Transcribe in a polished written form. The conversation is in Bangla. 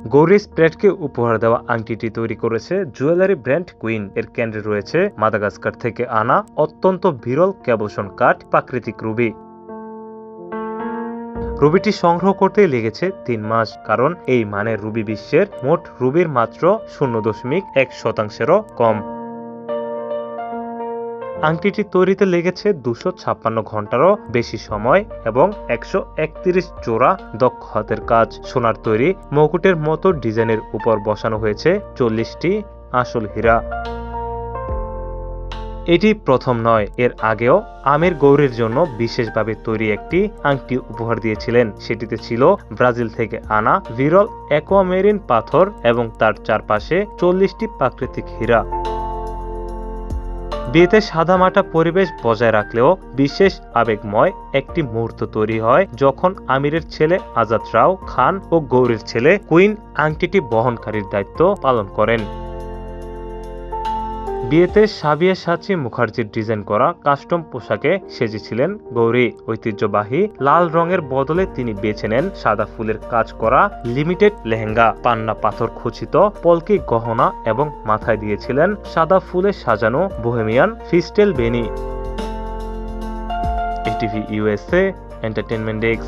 গৌরী স্প্রেটকে উপহার দেওয়া আংটিটি তৈরি করেছে জুয়েলারি ব্র্যান্ড কুইন। এর কেন্দ্রে রয়েছে মাদাগাস্কার থেকে আনা অত্যন্ত বিরল ক্যাবলসন কাট প্রাকৃতিক রুবি। রুবিটি সংগ্রহ করতে লেগেছে ৩ মাস, কারণ এই মানের রুবি বিশ্বের মোট রুবির মাত্র 0.1%-এরও কম। আংটিটি তৈরিতে লেগেছে 256 ঘন্টারও বেশি সময় এবং 131 জোড়া দক্ষ হাতের কাজ। সোনার তৈরি মুকুটের মতো ডিজাইনের উপর বসানো হয়েছে 40টি আসল হীরা। এটি প্রথম নয়, এর আগেও আমির গৌরীর জন্য বিশেষভাবে তৈরি একটি আংটি উপহার দিয়েছিলেন। সেটিতে ছিল ব্রাজিল থেকে আনা বিরল অ্যাকোয়ামেরিন পাথর এবং তার চারপাশে 40টি প্রাকৃতিক হীরা। বিয়েতে সাদামাটা পরিবেশ বজায় রাখলেও বিশেষ আবেগময় একটি মুহূর্ত তৈরি হয় যখন আমিরের ছেলে আজাদ রাও খান ও গৌরীর ছেলে কুইন আংটিটি বহনকারীর দায়িত্ব পালন করেন। বিয়েতে সাবিয়া সাচি মুখার্জির ডিজাইন করা কাস্টম পোশাকে সেজেছিলেন গৌরী। ঐতিহ্যবাহী লাল রঙের বদলে তিনি বেছে নেন সাদা ফুলের কাজ করা লিমিটেড লেহেঙ্গা। পান্না পাথর খচিত পলকি গহনা এবং মাথায় দিয়েছিলেন সাদা ফুলে সাজানো বোহেমিয়ান ফিস্টেল বেনি। ATV USA entertainment desk.